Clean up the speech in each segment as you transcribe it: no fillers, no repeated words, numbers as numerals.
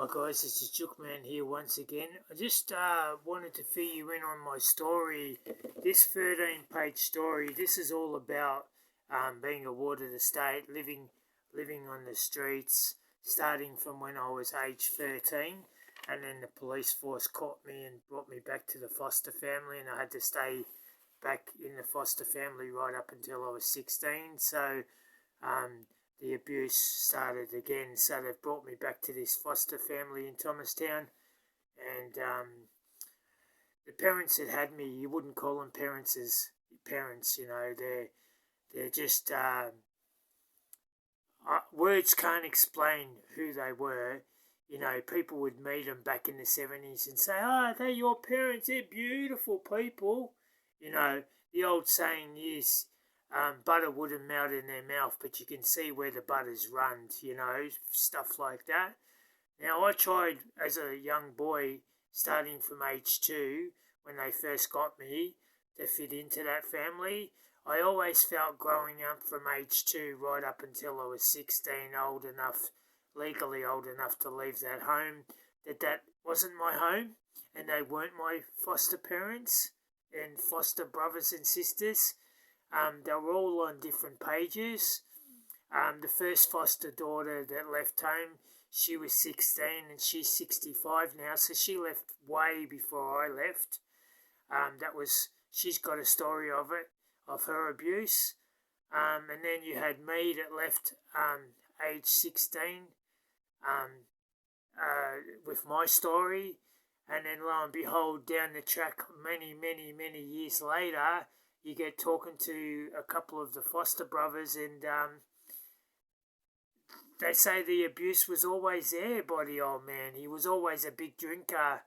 Hi guys, this is Jookman here once again. I just wanted to fill you in on my story. This 13-page story, this is all about being a ward of the state, living on the streets, starting from when I was age 13, and then the police force caught me and brought me back to the foster family, and I had to stay back in the foster family right up until I was 16. So the abuse started again, so they've brought me back to this foster family in Thomastown, and the parents that had me, you wouldn't call them parents as parents, you know, they're just, words can't explain who they were. You know, people would meet them back in the 70s and say, oh, they're your parents, they're beautiful people. You know, the old saying is, butter wouldn't melt in their mouth, but you can see where the butter's run, you know, stuff like that. Now, I tried as a young boy, starting from age 2, when they first got me, to fit into that family. I always felt growing up from age 2 right up until I was 16, legally old enough to leave that home, that wasn't my home, and they weren't my foster parents and foster brothers and sisters. They were all on different pages. The first foster daughter that left home, she was 16 and she's 65 now, so she left way before I left. She's got a story of it, of her abuse. And then you had me that left age 16 with my story. And then lo and behold, down the track, many years later, you get talking to a couple of the foster brothers, and they say the abuse was always there by the old man. He was always a big drinker.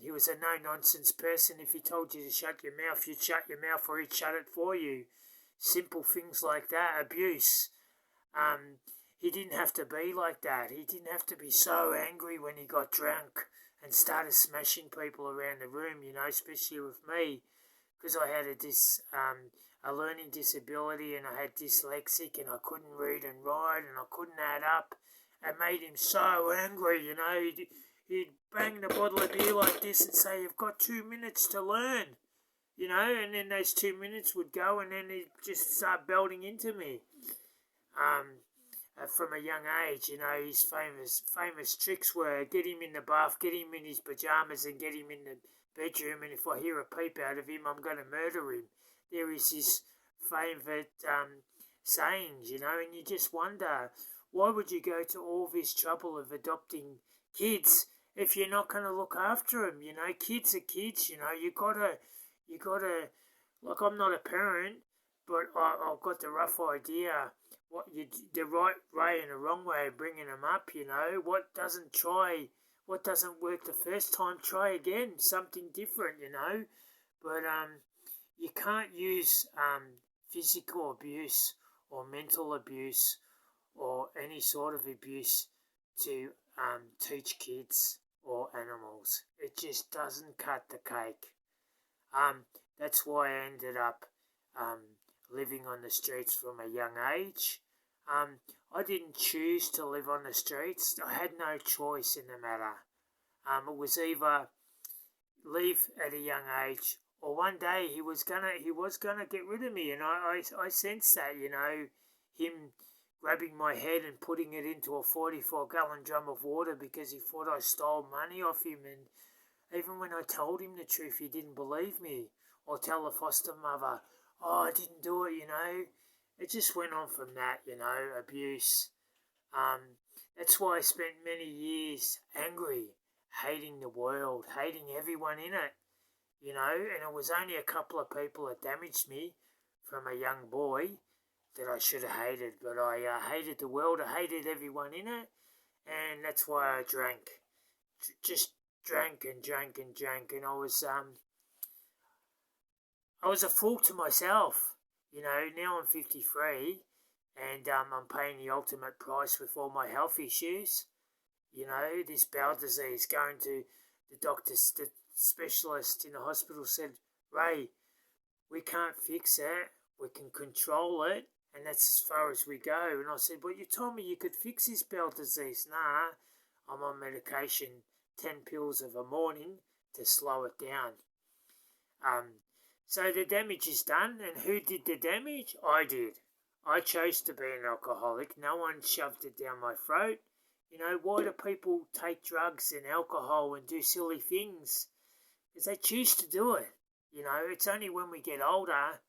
He was a no-nonsense person. If he told you to shut your mouth, you'd shut your mouth, or he'd shut it for you. Simple things like that, abuse. He didn't have to be like that. He didn't have to be so angry when he got drunk and started smashing people around the room, you know, especially with me, because I had a learning disability, and I had dyslexic, and I couldn't read and write, and I couldn't add up. It made him so angry, you know. He'd bang the bottle of beer like this and say, you've got 2 minutes to learn, you know, and then those 2 minutes would go, and then he'd just start belting into me. From a young age, you know, his famous tricks were get him in the bath, get him in his pyjamas, and get him in the bedroom, and if I hear a peep out of him, I'm going to murder him. There is his favourite sayings, you know, and you just wonder, why would you go to all this trouble of adopting kids if you're not going to look after them? You know, kids are kids, you know, you gotta, like, I'm not a parent, but I've got the rough idea the right way and the wrong way of bringing them up, you know. What doesn't work the first time, try again, something different, you know. But you can't use physical abuse or mental abuse or any sort of abuse to teach kids or animals. It just doesn't cut the cake. That's why I ended up living on the streets from a young age. I didn't choose to live on the streets. I had no choice in the matter. It was either leave at a young age, or one day he was gonna get rid of me, and I sensed that, you know, him grabbing my head and putting it into a 44-gallon drum of water because he thought I stole money off him. And even when I told him the truth, he didn't believe me, or tell the foster mother, oh, I didn't do it, you know. It just went on from that, you know, abuse. That's why I spent many years angry, hating the world, hating everyone in it, you know. And it was only a couple of people that damaged me from a young boy that I should have hated. But I hated the world, I hated everyone in it, and that's why I drank. Just drank and drank and drank, and I was a fool to myself. You know, now I'm 53, and I'm paying the ultimate price with all my health issues. You know, this bowel disease, going to the doctors, the specialist in the hospital said, Ray, we can't fix it, we can control it, and that's as far as we go. And I said, well, you told me you could fix this bowel disease. Nah, I'm on medication, 10 pills of a morning to slow it down. So the damage is done, and who did the damage? I did. I chose to be an alcoholic. No one shoved it down my throat. You know, why do people take drugs and alcohol and do silly things? Because they choose to do it. You know, it's only when we get older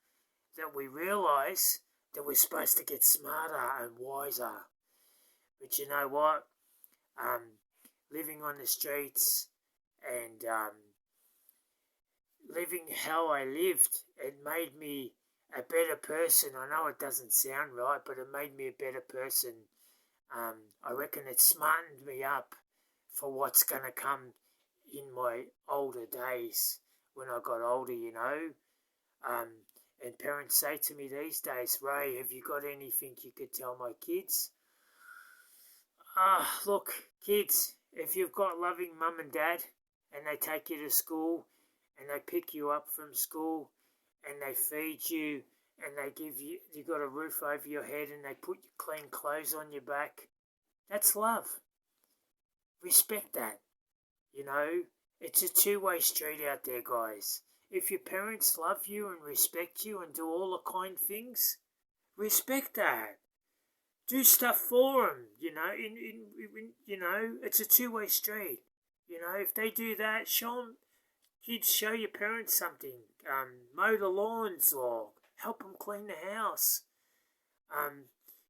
that we realise that we're supposed to get smarter and wiser. But you know what? Living on the streets and living how I lived, it made me a better person. I know it doesn't sound right, but it made me a better person. I reckon it smartened me up for what's going to come in my older days when I got older, you know. And parents say to me these days, Ray, have you got anything you could tell my kids? Look, kids, if you've got loving mum and dad and they take you to school and they pick you up from school and they feed you and they give you, you got a roof over your head and they put clean clothes on your back, that's love. Respect that. You know, it's a two-way street out there, guys. If your parents love you and respect you and do all the kind things, respect that. Do stuff for them, you know. You know, it's a two-way street. You know, if they do that, show them. Kids, show your parents something. Mow the lawns or help them clean the house.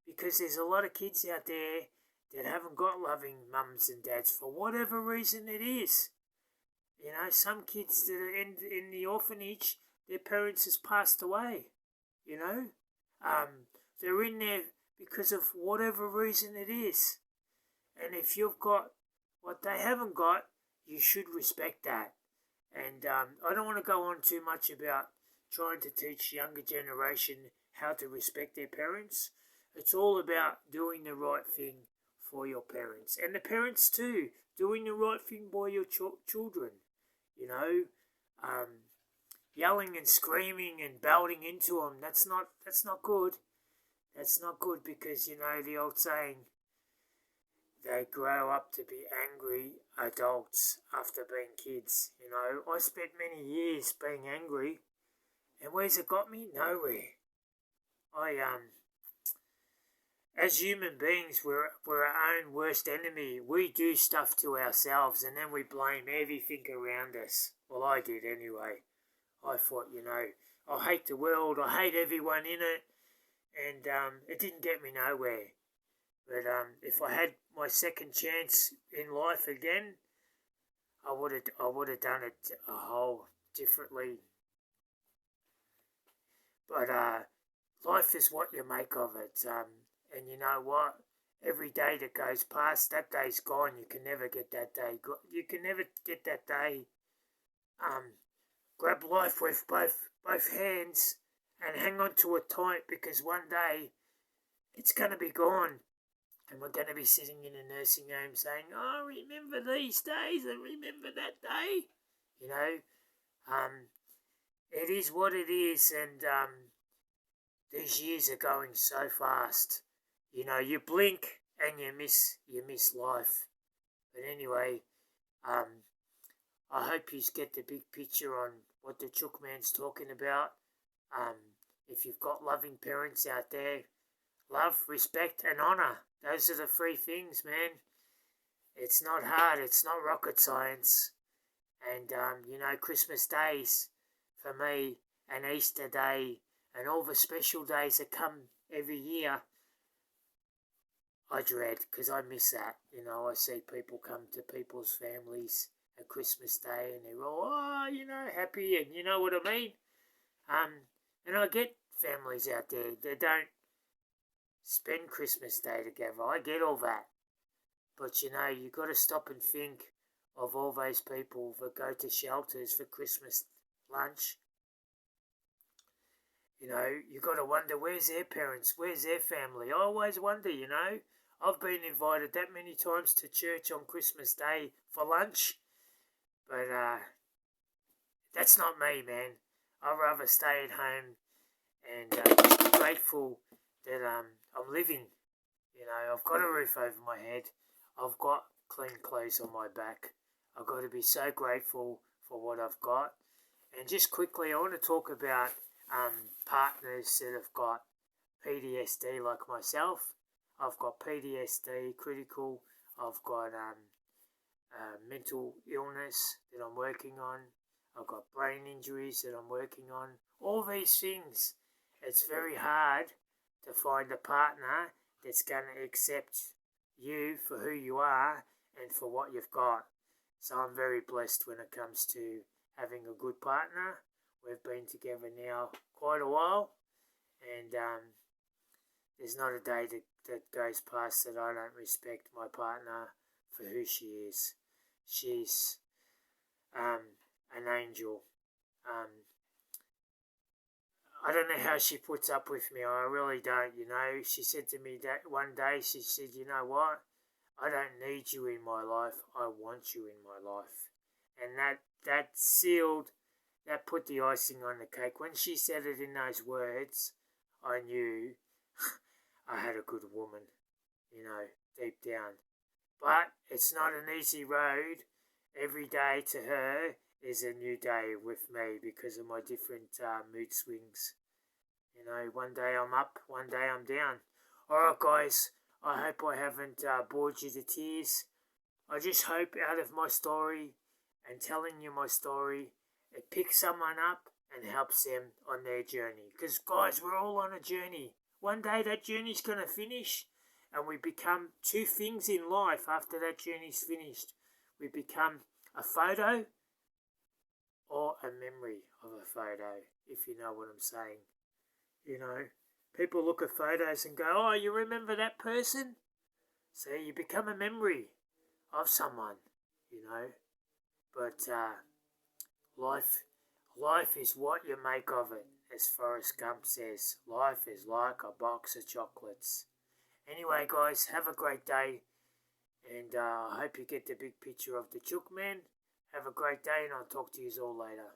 Because there's a lot of kids out there that haven't got loving mums and dads for whatever reason it is. You know, some kids that are in the orphanage, their parents has passed away. You know, they're in there because of whatever reason it is. And if you've got what they haven't got, you should respect that. And I don't want to go on too much about trying to teach younger generation how to respect their parents. It's all about doing the right thing for your parents. And the parents too, doing the right thing by your children. You know, yelling and screaming and belting into them, that's not good. That's not good because, you know, the old saying, they grow up to be angry adults after being kids. You know, I spent many years being angry, and where's it got me? Nowhere. As human beings, we're our own worst enemy. We do stuff to ourselves, and then we blame everything around us. Well, I did anyway. I thought, you know, I hate the world, I hate everyone in it, and it didn't get me nowhere. But if I had my second chance in life again, I would have done it a whole differently. But life is what you make of it. And you know what? Every day that goes past, that day's gone. You can never get that day. You can never get that day. Grab life with both hands and hang on to it tight, because one day it's going to be gone. And we're going to be sitting in a nursing home saying, oh, remember these days and remember that day. You know, it is what it is, and these years are going so fast. You know, you blink and you miss life. But anyway, I hope you get the big picture on what the Chook Man's talking about. If you've got loving parents out there, love, respect and honour. Those are the three things, man. It's not hard. It's not rocket science. And, you know, Christmas days for me and Easter Day and all the special days that come every year, I dread, because I miss that. You know, I see people come to people's families at Christmas Day and they're all, you know, happy, and you know what I mean? And I get families out there that don't spend Christmas Day together. I get all that. But, you know, you got to stop and think of all those people that go to shelters for Christmas lunch. You know, you got to wonder, where's their parents? Where's their family? I always wonder, you know. I've been invited that many times to church on Christmas Day for lunch. But that's not me, man. I'd rather stay at home and just be grateful that I'm living. You know, I've got a roof over my head. I've got clean clothes on my back. I've got to be so grateful for what I've got. And just quickly, I want to talk about partners that have got PTSD like myself. I've got PTSD, critical. I've got mental illness that I'm working on. I've got brain injuries that I'm working on. All these things, it's very hard to find a partner that's going to accept you for who you are and for what you've got. So I'm very blessed when it comes to having a good partner. We've been together now quite a while, and there's not a day that goes past that I don't respect my partner for who she is. She's an angel. I don't know how she puts up with me. I really don't, She said to me that one day, she said, you know what? I don't need you in my life. I want you in my life. And that sealed, that put the icing on the cake. When she said it in those words, I knew I had a good woman, deep down. But it's not an easy road. Every day to her is a new day with me because of my different mood swings. One day I'm up, one day I'm down. Alright guys, I hope I haven't bored you to tears. I just hope out of my story and telling you my story, it picks someone up and helps them on their journey. Because guys, we're all on a journey. One day that journey's going to finish and we become two things in life after that journey's finished. We become a photo or a memory of a photo, if you know what I'm saying. People look at photos and go, oh, you remember that person? So you become a memory of someone, But life is what you make of it, as Forrest Gump says. Life is like a box of chocolates. Anyway, guys, have a great day. And I hope you get the big picture of the Chook Man. Have a great day, and I'll talk to you all later.